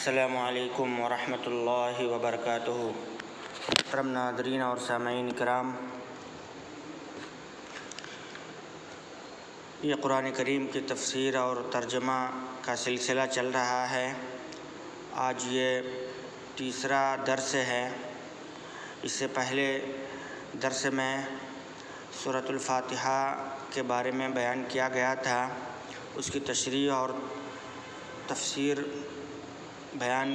السلام علیکم ورحمۃ اللہ وبرکاتہ۔ محترم ناظرین اور سامعین کرام، یہ قرآن کریم کی تفسیر اور ترجمہ کا سلسلہ چل رہا ہے۔ آج یہ تیسرا درس ہے۔ اس سے پہلے درس میں سورۃ الفاتحہ کے بارے میں بیان کیا گیا تھا، اس کی تشریح اور تفسیر بیان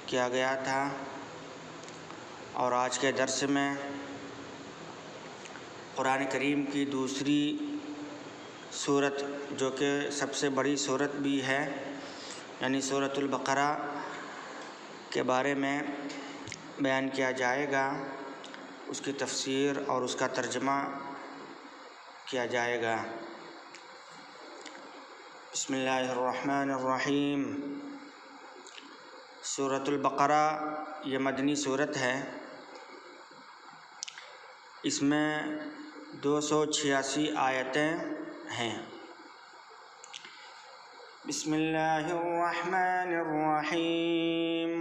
کیا گیا تھا، اور آج کے درس میں قرآن کریم کی دوسری سورت، جو کہ سب سے بڑی سورت بھی ہے، یعنی سورۃ البقرہ کے بارے میں بیان کیا جائے گا، اس کی تفسیر اور اس کا ترجمہ کیا جائے گا۔ بسم اللہ الرحمن الرحیم۔ سورۃ البقرہ یہ مدنی سورت ہے۔ اس میں 286 آیتیں ہیں۔ بسم اللہ الرحمن الرحیم۔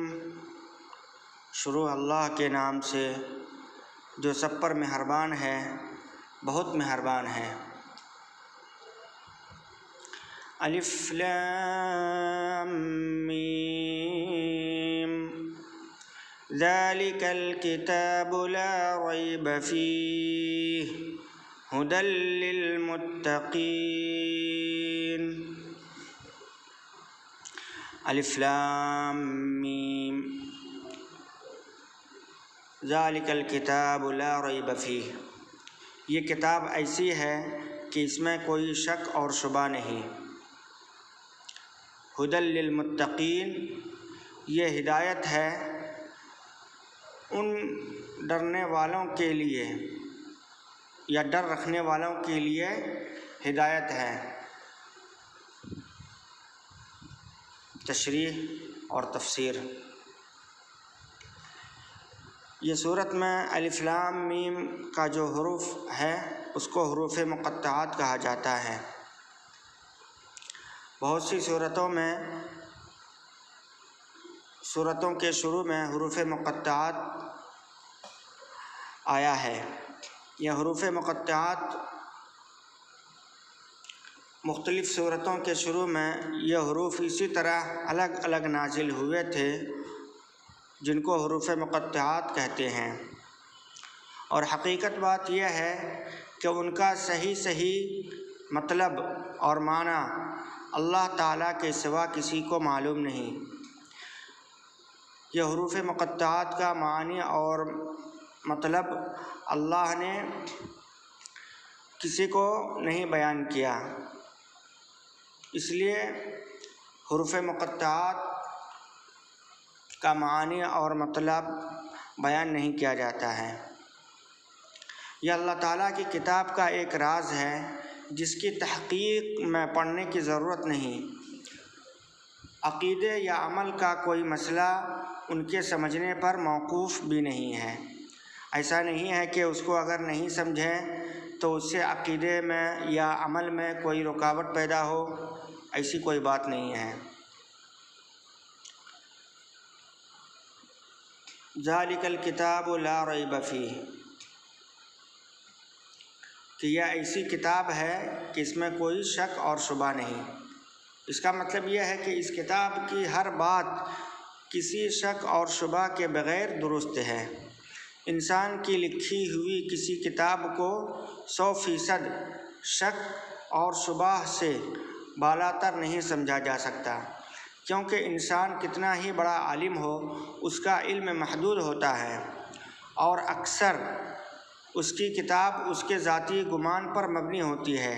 شروع اللہ کے نام سے جو سب پر مہربان ہے، بہت مہربان ہے۔ الف لام میم، ذالک الکتاب لا ریب فیہ ھدی للمتقین۔ الف لام میم، ذالک الکتاب لا ریب فیہ، یہ کتاب ایسی ہے کہ اس میں کوئی شک اور شبہ نہیں۔ ھدی للمتقین، یہ ہدایت ہے ان ڈرنے والوں کے لیے یا ڈر رکھنے والوں کے لیے ہدایت ہے۔ تشریح اور تفسیر۔ یہ صورت میں الف لام میم کا جو حروف ہے اس کو حروف مقطعات کہا جاتا ہے۔ بہت سی صورتوں کے شروع میں حروف مقطعات آیا ہے۔ یہ حروف مقطعات مختلف صورتوں کے شروع میں یہ حروف اسی طرح الگ الگ نازل ہوئے تھے، جن کو حروف مقطعات کہتے ہیں، اور حقیقت بات یہ ہے کہ ان کا صحیح مطلب اور معنی اللہ تعالیٰ کے سوا کسی کو معلوم نہیں۔ یہ حروف مقطعات کا معنی اور مطلب اللہ نے کسی کو نہیں بیان کیا، اس لیے حروف مقطعات کا معنی اور مطلب بیان نہیں کیا جاتا ہے۔ یہ اللہ تعالیٰ کی کتاب کا ایک راز ہے جس کی تحقیق میں پڑھنے کی ضرورت نہیں۔ عقیدے یا عمل کا کوئی مسئلہ ان کے سمجھنے پر موقوف بھی نہیں ہے۔ ایسا نہیں ہے کہ اس کو اگر نہیں سمجھیں تو اس سے عقیدے میں یا عمل میں کوئی رکاوٹ پیدا ہو، ایسی کوئی بات نہیں ہے۔ ذالک الکتاب لا ریب فیہ، کہ یہ ایسی کتاب ہے کہ اس میں کوئی شک اور شبہ نہیں۔ اس کا مطلب یہ ہے کہ اس کتاب کی ہر بات کسی شک اور شبہ کے بغیر درست ہے۔ انسان کی لکھی ہوئی کسی کتاب کو 100% شک اور شبہ سے بالاتر نہیں سمجھا جا سکتا، کیونکہ انسان کتنا ہی بڑا عالم ہو، اس کا علم محدود ہوتا ہے، اور اکثر اس کی کتاب اس کے ذاتی گمان پر مبنی ہوتی ہے۔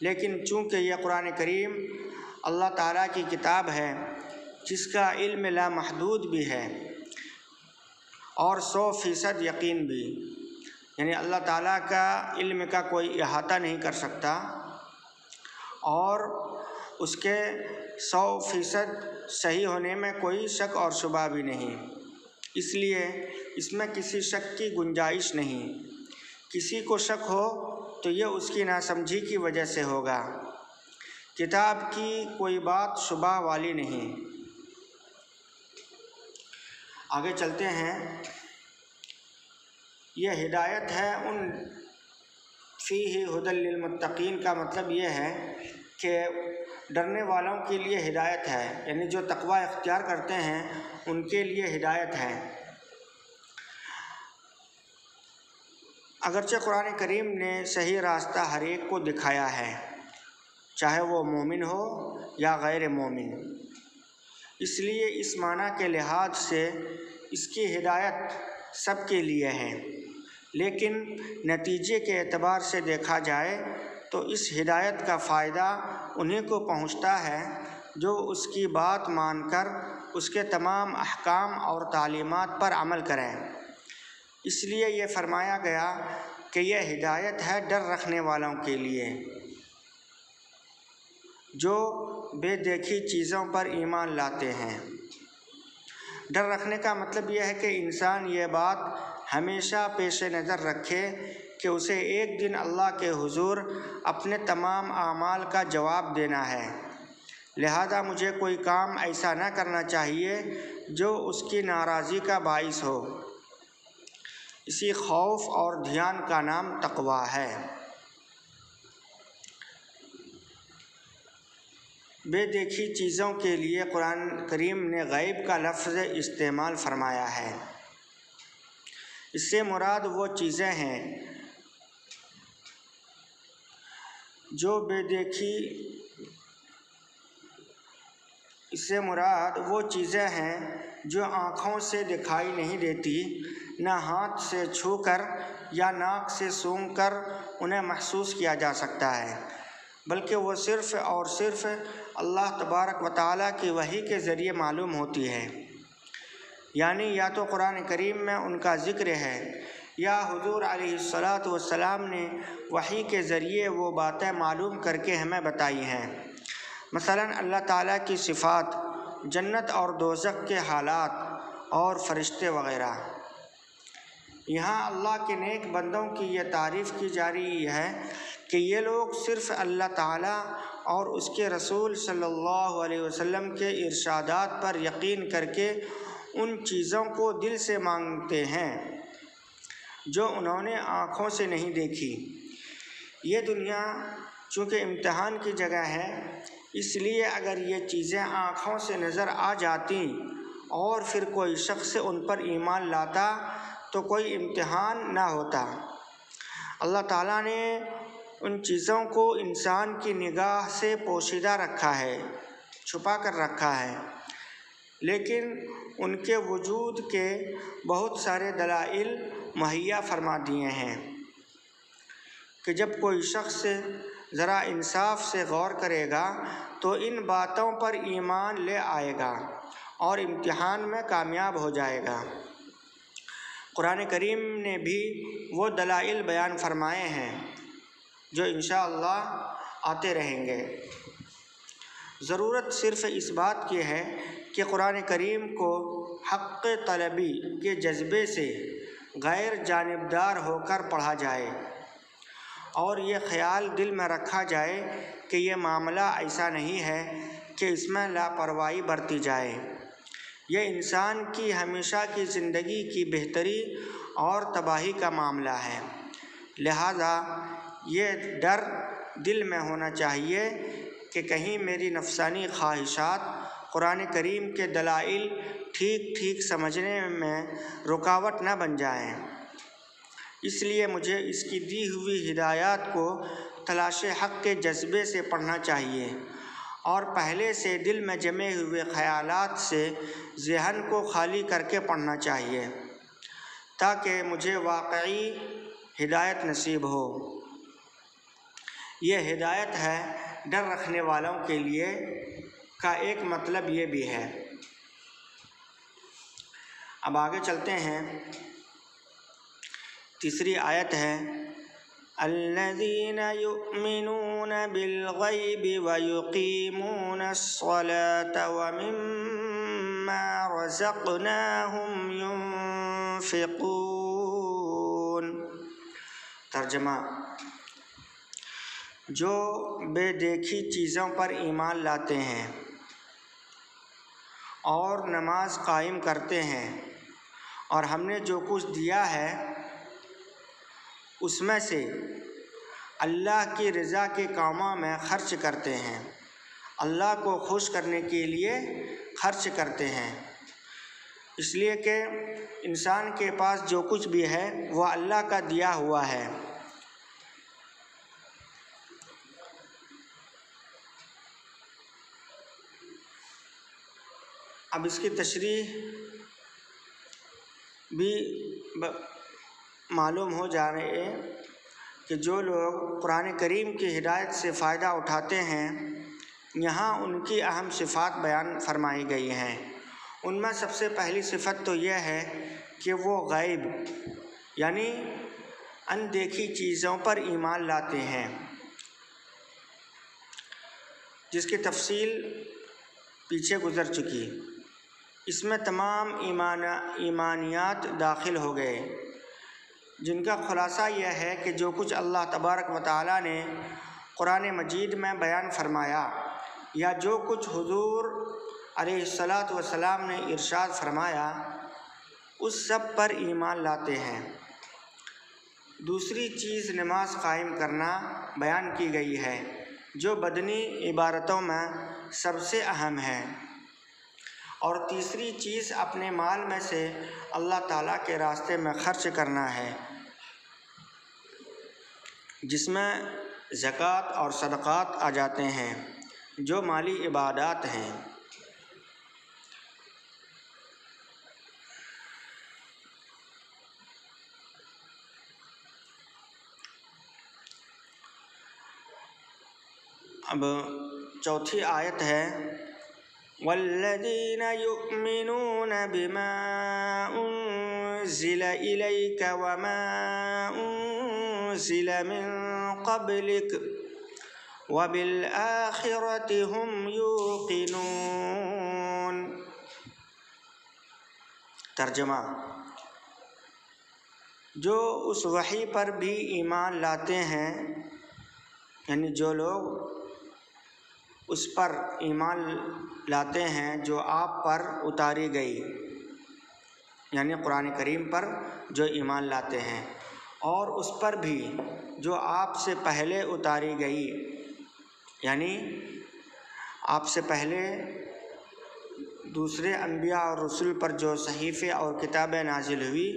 لیکن چونکہ یہ قرآن کریم اللہ تعالیٰ کی کتاب ہے جس کا علم لامحدود بھی ہے اور 100% یقین بھی، یعنی اللہ تعالیٰ کا علم کا کوئی احاطہ نہیں کر سکتا، اور اس کے 100% صحیح ہونے میں کوئی شک اور شبہ بھی نہیں، اس لیے اس میں کسی شک کی گنجائش نہیں۔ کسی کو شک ہو تو یہ اس کی ناسمجھی کی وجہ سے ہوگا، کتاب کی کوئی بات شبہ والی نہیں۔ آگے چلتے ہیں۔ یہ ہدایت ہے ان فیہ ھدی للمتقین کا مطلب یہ ہے کہ ڈرنے والوں کے لیے ہدایت ہے، یعنی جو تقوی اختیار کرتے ہیں ان کے لیے ہدایت ہے۔ اگرچہ قرآن کریم نے صحیح راستہ ہر ایک کو دکھایا ہے، چاہے وہ مومن ہو یا غیر مومن، اس لیے اس معنی کے لحاظ سے اس کی ہدایت سب کے لیے ہے، لیکن نتیجے کے اعتبار سے دیکھا جائے تو اس ہدایت کا فائدہ انہیں کو پہنچتا ہے جو اس کی بات مان کر اس کے تمام احکام اور تعلیمات پر عمل کریں۔ اس لیے یہ فرمایا گیا کہ یہ ہدایت ہے ڈر رکھنے والوں کے لیے جو بے دیکھی چیزوں پر ایمان لاتے ہیں۔ ڈر رکھنے کا مطلب یہ ہے کہ انسان یہ بات ہمیشہ پیش نظر رکھے کہ اسے ایک دن اللہ کے حضور اپنے تمام اعمال کا جواب دینا ہے، لہذا مجھے کوئی کام ایسا نہ کرنا چاہیے جو اس کی ناراضی کا باعث ہو۔ اسی خوف اور دھیان کا نام تقوی ہے۔ بے دیکھی چیزوں کے لیے قرآن کریم نے غیب کا لفظ استعمال فرمایا ہے۔ اس سے مراد وہ چیزیں ہیں جو بے دیکھی اس سے مراد وہ چیزیں ہیں جو آنکھوں سے دکھائی نہیں دیتی، نہ ہاتھ سے چھو کر یا ناک سے سونگھ کر انہیں محسوس کیا جا سکتا ہے، بلکہ وہ صرف اور صرف اللہ تبارک و تعالیٰ کی وحی کے ذریعے معلوم ہوتی ہے۔ یعنی یا تو قرآن کریم میں ان کا ذکر ہے یا حضور علیہ الصلاۃ والسلام نے وحی کے ذریعے وہ باتیں معلوم کر کے ہمیں بتائی ہیں، مثلاً اللہ تعالیٰ کی صفات، جنت اور دوزخ کے حالات اور فرشتے وغیرہ۔ یہاں اللہ کے نیک بندوں کی یہ تعریف کی جا رہی ہے کہ یہ لوگ صرف اللہ تعالیٰ اور اس کے رسول صلی اللہ علیہ وسلم کے ارشادات پر یقین کر کے ان چیزوں کو دل سے مانگتے ہیں جو انہوں نے آنکھوں سے نہیں دیکھی۔ یہ دنیا چونکہ امتحان کی جگہ ہے، اس لیے اگر یہ چیزیں آنکھوں سے نظر آ جاتی اور پھر کوئی شخص ان پر ایمان لاتا تو کوئی امتحان نہ ہوتا۔ اللہ تعالیٰ نے ان چیزوں کو انسان کی نگاہ سے پوشیدہ رکھا ہے، چھپا کر رکھا ہے، لیکن ان کے وجود کے بہت سارے دلائل مہیا فرما دیے ہیں کہ جب کوئی شخص ذرا انصاف سے غور کرے گا تو ان باتوں پر ایمان لے آئے گا اور امتحان میں کامیاب ہو جائے گا۔ قرآن کریم نے بھی وہ دلائل بیان فرمائے ہیں جو انشاءاللہ آتے رہیں گے۔ ضرورت صرف اس بات کی ہے کہ قرآن کریم کو حق طلبی کے جذبے سے غیر جانبدار ہو کر پڑھا جائے اور یہ خیال دل میں رکھا جائے کہ یہ معاملہ ایسا نہیں ہے کہ اس میں لاپرواہی برتی جائے۔ یہ انسان کی ہمیشہ کی زندگی کی بہتری اور تباہی کا معاملہ ہے، لہذا یہ ڈر دل میں ہونا چاہیے کہ کہیں میری نفسانی خواہشات قرآن کریم کے دلائل ٹھیک سمجھنے میں رکاوٹ نہ بن جائیں۔ اس لیے مجھے اس کی دی ہوئی ہدایات کو تلاش حق کے جذبے سے پڑھنا چاہیے اور پہلے سے دل میں جمے ہوئے خیالات سے ذہن کو خالی کر کے پڑھنا چاہیے تاکہ مجھے واقعی ہدایت نصیب ہو۔ یہ ہدایت ہے ڈر رکھنے والوں کے لیے کا ایک مطلب یہ بھی ہے۔ اب آگے چلتے ہیں۔ تیسری آیت ہے الذین یؤمنون بالغیب ویقیمون الصلاة ومما رزقناہم ينفقون۔ ترجمہ: جو بے دیکھی چیزوں پر ایمان لاتے ہیں اور نماز قائم کرتے ہیں اور ہم نے جو کچھ دیا ہے اس میں سے اللہ کی رضا کے کاموں میں خرچ کرتے ہیں، اللہ کو خوش کرنے کے لیے خرچ کرتے ہیں، اس لیے کہ انسان کے پاس جو کچھ بھی ہے وہ اللہ کا دیا ہوا ہے۔ اب اس کی تشریح بھی معلوم ہو جا رہے ہے کہ جو لوگ قرآن کریم کی ہدایت سے فائدہ اٹھاتے ہیں، یہاں ان کی اہم صفات بیان فرمائی گئی ہیں۔ ان میں سب سے پہلی صفت تو یہ ہے کہ وہ غیب یعنی اندیکھی چیزوں پر ایمان لاتے ہیں، جس کی تفصیل پیچھے گزر چکی۔ اس میں تمام ایمانیات داخل ہو گئے، جن کا خلاصہ یہ ہے کہ جو کچھ اللہ تبارک و تعالیٰ نے قرآن مجید میں بیان فرمایا یا جو کچھ حضور علیہ الصلاۃ والسلام نے ارشاد فرمایا اس سب پر ایمان لاتے ہیں۔ دوسری چیز نماز قائم کرنا بیان کی گئی ہے، جو بدنی عبادتوں میں سب سے اہم ہے، اور تیسری چیز اپنے مال میں سے اللہ تعالیٰ کے راستے میں خرچ کرنا ہے، جس میں زکوٰۃ اور صدقات آ جاتے ہیں جو مالی عبادات ہیں۔ اب چوتھی آیت ہے وَالَّذِينَ يُؤْمِنُونَ بِمَا أُنزِلَ إِلَيْكَ وَمَا أُنزِلَ مِن قَبْلِكَ وَبِالْآخِرَةِ هُمْ يُوقِنُونَ۔ ترجمہ: جو اس وحی پر بھی ایمان لاتے ہیں، یعنی جو لوگ اس پر ایمان لاتے ہیں جو آپ پر اتاری گئی، یعنی قرآن کریم پر جو ایمان لاتے ہیں، اور اس پر بھی جو آپ سے پہلے اتاری گئی، یعنی آپ سے پہلے دوسرے انبیاء اور رسول پر جو صحیفے اور کتابیں نازل ہوئی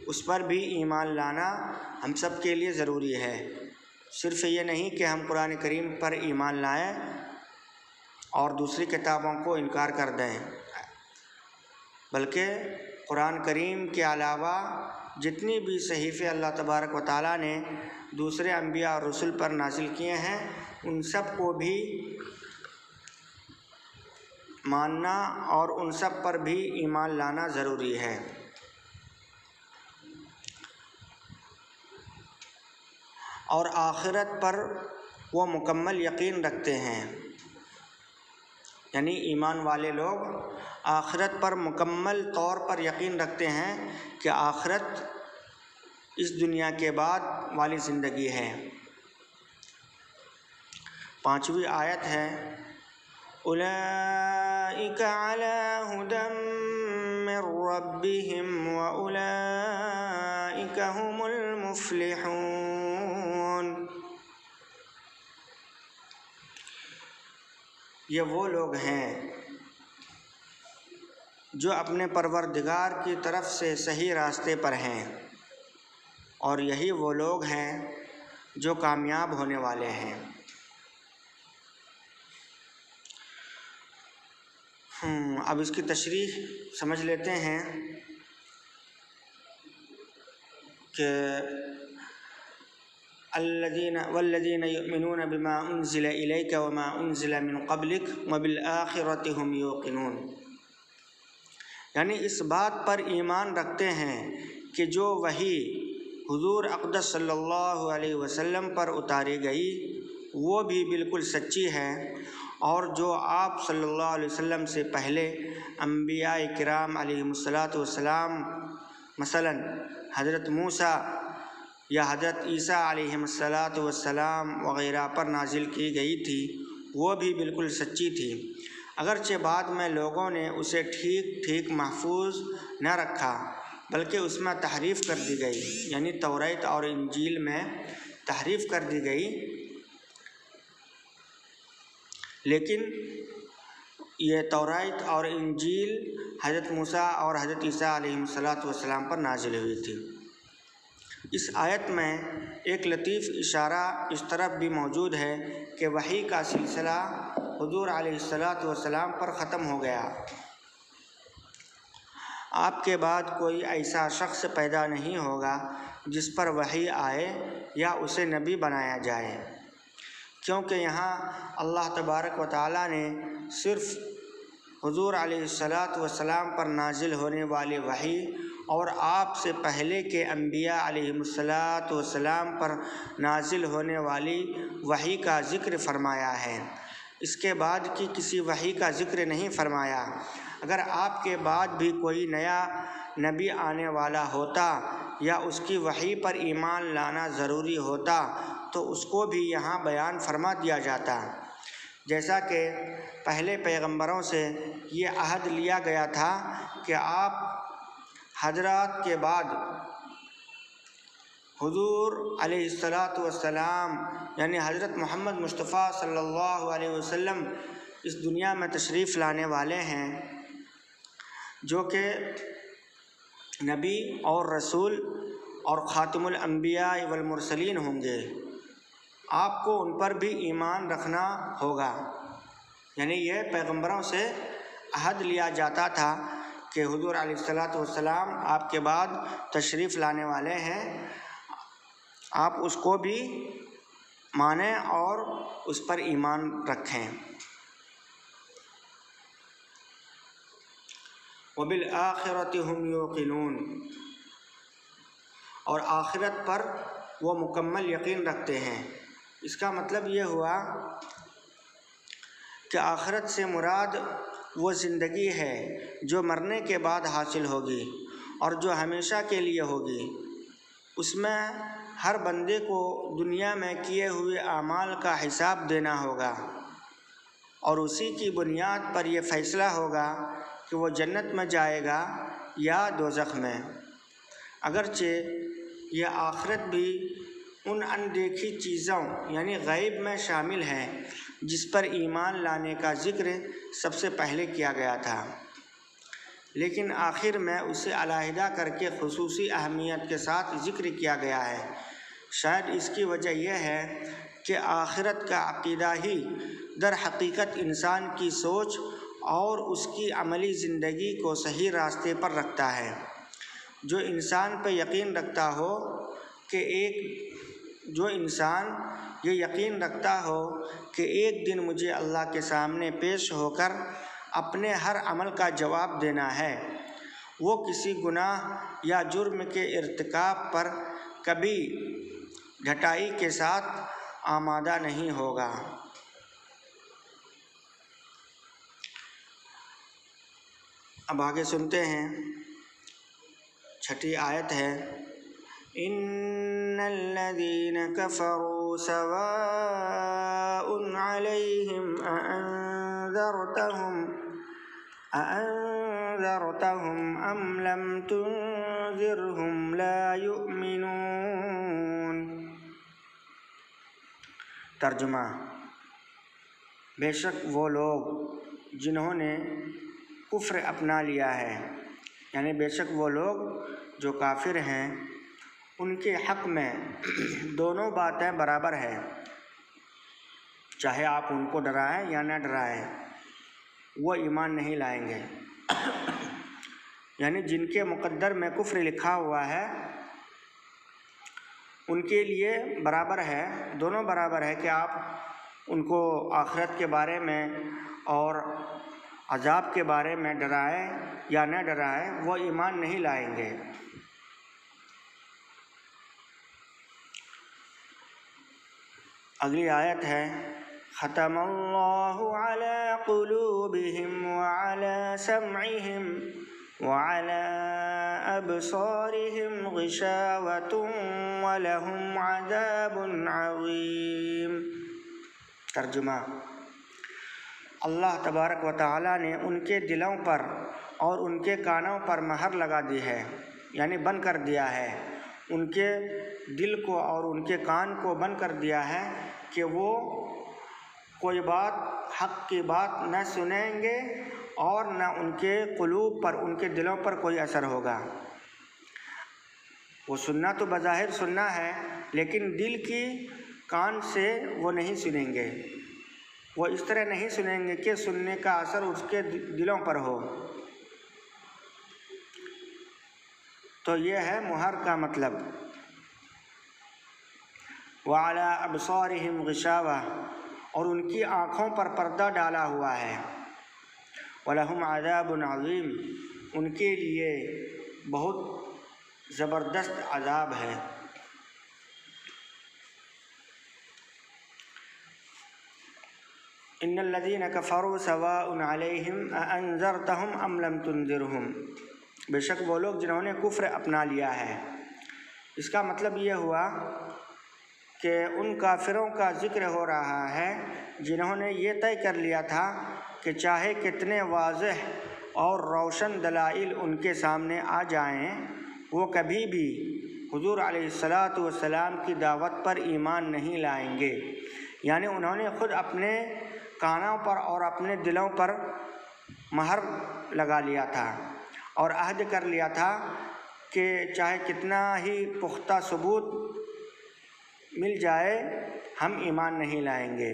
اس پر بھی ایمان لانا ہم سب کے لیے ضروری ہے۔ صرف یہ نہیں کہ ہم قرآن کریم پر ایمان لائیں اور دوسری کتابوں کو انکار کر دیں، بلکہ قرآن کریم کے علاوہ جتنی بھی صحیفے اللہ تبارک و تعالیٰ نے دوسرے انبیاء اور رسول پر نازل کیے ہیں ان سب کو بھی ماننا اور ان سب پر بھی ایمان لانا ضروری ہے۔ اور آخرت پر وہ مکمل یقین رکھتے ہیں، یعنی ایمان والے لوگ آخرت پر مکمل طور پر یقین رکھتے ہیں کہ آخرت اس دنیا کے بعد والی زندگی ہے۔ پانچویں آیت ہے اولئک علی ھدی من ربہم واولئک ھم المفلحون۔ یہ وہ لوگ ہیں جو اپنے پروردگار کی طرف سے صحیح راستے پر ہیں، اور یہی وہ لوگ ہیں جو کامیاب ہونے والے ہیں۔ اب اس کی تشریح سمجھ لیتے ہیں کہ والذین یؤمنون بما انزل الیک وما انزل من قبلک وبالآخرۃ هم یوقنون، یعنی اس بات پر ایمان رکھتے ہیں کہ جو وحی حضور اقدس صلی اللہ علیہ وسلم پر اتاری گئی وہ بھی بالکل سچی ہے، اور جو آپ صلی اللہ علیہ وسلم سے پہلے انبیاء کرام علیہم الصلاۃ والسلام مثلا حضرت موسیٰ یا حضرت عیسیٰ علیہ السلام وغیرہ پر نازل کی گئی تھی وہ بھی بالکل سچی تھی، اگرچہ بعد میں لوگوں نے اسے ٹھیک محفوظ نہ رکھا بلکہ اس میں تحریف کر دی گئی، یعنی توریت اور انجیل میں تحریف کر دی گئی۔ لیکن یہ توریت اور انجیل حضرت موسیٰ اور حضرت عیسیٰ علیہ السلام پر نازل ہوئی تھی۔ اس آیت میں ایک لطیف اشارہ اس طرف بھی موجود ہے کہ وحی کا سلسلہ حضور علیہ السلام پر ختم ہو گیا۔ آپ کے بعد کوئی ایسا شخص پیدا نہیں ہوگا جس پر وحی آئے یا اسے نبی بنایا جائے، کیونکہ یہاں اللہ تبارک و تعالیٰ نے صرف حضور علیہ السلام پر نازل ہونے والی وحی اور آپ سے پہلے کے انبیاء علیہ السلام پر نازل ہونے والی وحی کا ذکر فرمایا ہے، اس کے بعد کی کسی وحی کا ذکر نہیں فرمایا۔ اگر آپ کے بعد بھی کوئی نیا نبی آنے والا ہوتا یا اس کی وحی پر ایمان لانا ضروری ہوتا تو اس کو بھی یہاں بیان فرما دیا جاتا، جیسا کہ پہلے پیغمبروں سے یہ عہد لیا گیا تھا کہ آپ حضرات کے بعد حضور علیہ السلام یعنی حضرت محمد مصطفیٰ صلی اللہ علیہ وسلم اس دنیا میں تشریف لانے والے ہیں، جو کہ نبی اور رسول اور خاتم الانبیاء والمرسلین ہوں گے۔ آپ کو ان پر بھی ایمان رکھنا ہوگا، یعنی یہ پیغمبروں سے عہد لیا جاتا تھا کہ حضور علیہ السلام آپ کے بعد تشریف لانے والے ہیں، آپ اس کو بھی مانیں اور اس پر ایمان رکھیں۔ وَبِالْآخِرَةِ هُمْ يُوقِنُونَ، اور آخرت پر وہ مکمل یقین رکھتے ہیں۔ اس کا مطلب یہ ہوا کہ آخرت سے مراد وہ زندگی ہے جو مرنے کے بعد حاصل ہوگی اور جو ہمیشہ کے لیے ہوگی۔ اس میں ہر بندے کو دنیا میں کیے ہوئے اعمال کا حساب دینا ہوگا اور اسی کی بنیاد پر یہ فیصلہ ہوگا کہ وہ جنت میں جائے گا یا دوزخ میں۔ اگرچہ یہ آخرت بھی ان اندیکھی چیزوں یعنی غیب میں شامل ہے جس پر ایمان لانے کا ذکر سب سے پہلے کیا گیا تھا، لیکن آخر میں اسے علیحدہ کر کے خصوصی اہمیت کے ساتھ ذکر کیا گیا ہے۔ شاید اس کی وجہ یہ ہے کہ آخرت کا عقیدہ ہی در حقیقت انسان کی سوچ اور اس کی عملی زندگی کو صحیح راستے پر رکھتا ہے۔ جو انسان پہ یقین رکھتا ہو کہ ایک دن مجھے اللہ کے سامنے پیش ہو کر اپنے ہر عمل کا جواب دینا ہے، وہ کسی گناہ یا جرم کے ارتکاب پر کبھی ڈھٹائی کے ساتھ آمادہ نہیں ہوگا۔ اب آگے سنتے ہیں، 6 آیت ہے، ان الذین کفروا سواء علیہم اانذرتہم ام لم تنذرہم لا یؤمنون۔ ترجمہ: بے شک وہ لوگ جنہوں نے کفر اپنا لیا ہے، یعنی بے شک وہ لوگ جو کافر ہیں، ان کے حق میں دونوں باتیں برابر ہیں، چاہے آپ ان کو ڈرائیں یا نہ ڈرائیں، وہ ایمان نہیں لائیں گے۔ یعنی جن کے مقدر میں کفر لکھا ہوا ہے ان کے لیے برابر ہے، دونوں برابر ہے کہ آپ ان کو آخرت کے بارے میں اور عذاب کے بارے میں ڈرائیں یا نہ ڈرائیں، وہ ایمان نہیں لائیں گے۔ اگلی آیت ہے، ختم اللہ علی قلوبہم وعلی سمعہم وعلی أبصارهم غشاوة ولهم عذاب عظيم۔ ترجمہ: اللہ تبارک و تعالیٰ نے ان کے دلوں پر اور ان کے کانوں پر مہر لگا دی ہے، یعنی بند کر دیا ہے۔ ان کے دل کو اور ان کے کان کو بند کر دیا ہے کہ وہ کوئی بات، حق کی بات نہ سنیں گے اور نہ ان کے قلوب پر، ان کے دلوں پر کوئی اثر ہوگا۔ وہ سننا تو بظاہر سننا ہے، لیکن دل کی کان سے وہ نہیں سنیں گے۔ وہ اس طرح نہیں سنیں گے کہ سننے کا اثر اس کے دلوں پر ہو۔ تو یہ ہے مہر کا مطلب۔ وَعَلَىٰ أَبْصَارِهِمْ غِشَاوَةٌ، اور ان کی آنکھوں پر پردہ ڈالا ہوا ہے۔ وَلَهُمْ عَذَابٌ عَظِيمٌ، ان کے لیے بہت زبردست عذاب ہے۔ إِنَّ الَّذِينَ كَفَرُوا سَوَاءٌ عَلَيْهِمْ أَأَنذَرْتَهُمْ أَمْ لَمْ تُنذِرْهُمْ، بے شک وہ لوگ جنہوں نے کفر اپنا لیا ہے۔ اس کا مطلب یہ ہوا کہ ان کافروں کا ذکر ہو رہا ہے جنہوں نے یہ طے کر لیا تھا کہ چاہے کتنے واضح اور روشن دلائل ان کے سامنے آ جائیں، وہ کبھی بھی حضور علیہ الصلاۃ کی دعوت پر ایمان نہیں لائیں گے۔ یعنی انہوں نے خود اپنے کانوں پر اور اپنے دلوں پر مہر لگا لیا تھا اور عہد کر لیا تھا کہ چاہے کتنا ہی پختہ ثبوت مل جائے، ہم ایمان نہیں لائیں گے۔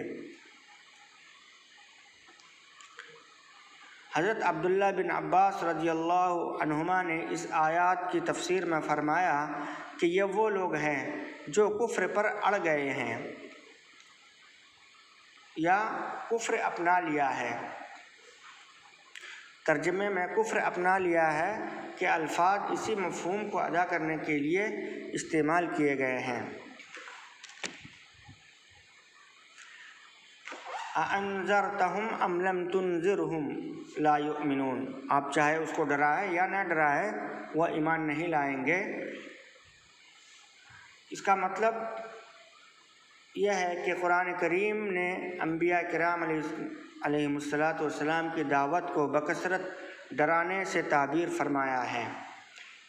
حضرت عبداللہ بن عباس رضی اللہ عنہما نے اس آیات کی تفسیر میں فرمایا کہ یہ وہ لوگ ہیں جو کفر پر اڑ گئے ہیں یا کفر اپنا لیا ہے۔ ترجمے میں کفر اپنا لیا ہے کہ الفاظ اسی مفہوم کو ادا کرنے کے لیے استعمال کیے گئے ہیں۔ أَأَنذَرْتَهُمْ أَمْ لَمْ تُنذِرْهُمْ لَا يُؤْمِنُونَ، آپ چاہے اس کو ڈرائے یا نہ ڈرائے، وہ ایمان نہیں لائیں گے۔ اس کا مطلب یہ ہے کہ قرآن کریم نے انبیاء کرام علیہ السلام کی دعوت کو بکثرت ڈرانے سے تعبیر فرمایا ہے،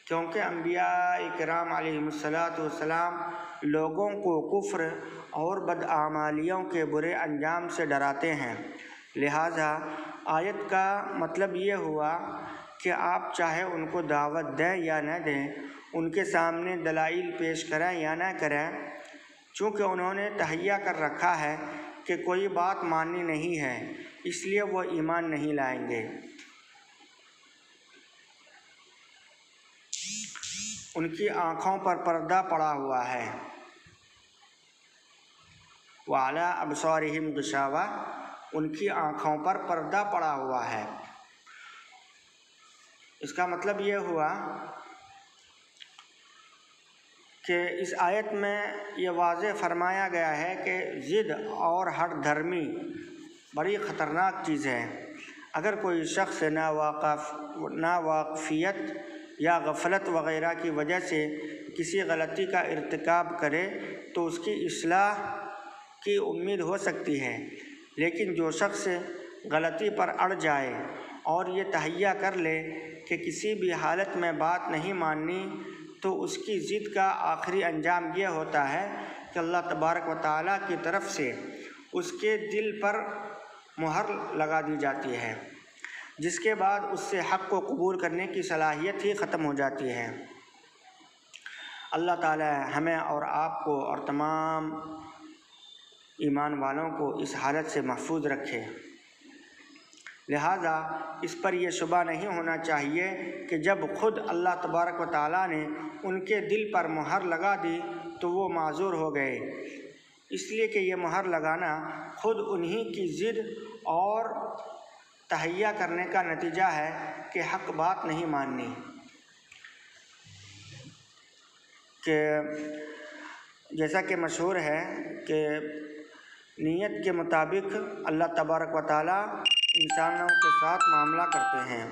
کیونکہ انبیاء کرام علیہ السلام لوگوں کو کفر اور بدعمالیوں کے برے انجام سے ڈراتے ہیں۔ لہٰذا آیت کا مطلب یہ ہوا کہ آپ چاہے ان کو دعوت دیں یا نہ دیں، ان کے سامنے دلائل پیش کریں یا نہ کریں، چونکہ انہوں نے تہیہ کر رکھا ہے کہ کوئی بات ماننی نہیں ہے، اس لیے وہ ایمان نہیں لائیں گے۔ ان کی آنکھوں پر پردہ پڑا ہوا ہے۔ وَعَلَىٰ أَبْصَارِهِمْ غِشَاوَةٌ، ان کی آنکھوں پر پردہ پڑا ہوا ہے۔ اس کا مطلب یہ ہوا کہ اس آیت میں یہ واضح فرمایا گیا ہے کہ ضد اور ہٹ دھرمی بڑی خطرناک چیز ہے۔ اگر کوئی شخص ناواقفیت یا غفلت وغیرہ کی وجہ سے کسی غلطی کا ارتکاب کرے تو اس کی اصلاح کی امید ہو سکتی ہے، لیکن جو شخص غلطی پر اڑ جائے اور یہ تہیہ کر لے کہ کسی بھی حالت میں بات نہیں ماننی، تو اس کی ضد کا آخری انجام یہ ہوتا ہے کہ اللہ تبارک و تعالیٰ کی طرف سے اس کے دل پر مہر لگا دی جاتی ہے، جس کے بعد اس سے حق کو قبول کرنے کی صلاحیت ہی ختم ہو جاتی ہے۔ اللہ تعالیٰ ہمیں اور آپ کو اور تمام ایمان والوں کو اس حالت سے محفوظ رکھے۔ لہٰذا اس پر یہ شبہ نہیں ہونا چاہیے کہ جب خود اللہ تبارک و تعالیٰ نے ان کے دل پر مہر لگا دی تو وہ معذور ہو گئے، اس لیے کہ یہ مہر لگانا خود انہی کی ضد اور تہیہ کرنے کا نتیجہ ہے کہ حق بات نہیں ماننی، کہ جیسا کہ مشہور ہے کہ نیت کے مطابق اللہ تبارک و تعالیٰ انسانوں کے ساتھ معاملہ کرتے ہیں۔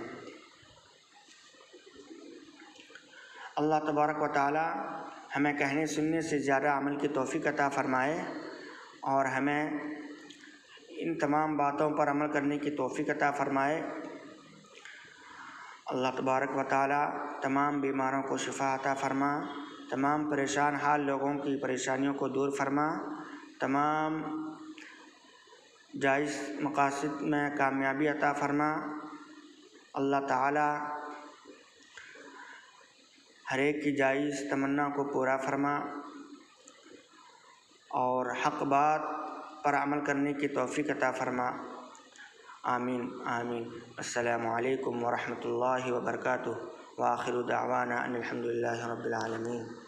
اللہ تبارک و تعالی ہمیں کہنے سننے سے زیادہ عمل کی توفیق عطا فرمائے اور ہمیں ان تمام باتوں پر عمل کرنے کی توفیق عطا فرمائے۔ اللہ تبارک و تعالی تمام بیماروں کو شفا عطا فرما، تمام پریشان حال لوگوں کی پریشانیوں کو دور فرما، تمام جائز مقاصد میں کامیابی عطا فرما۔ اللہ تعالی ہر ایک کی جائز تمنا کو پورا فرما اور حق بات پر عمل کرنے کی توفیق عطا فرما۔ آمین آمین۔ السلام علیکم ورحمۃ اللہ وبرکاتہ، وآخر دعوانا ان الحمد للہ رب العالمین۔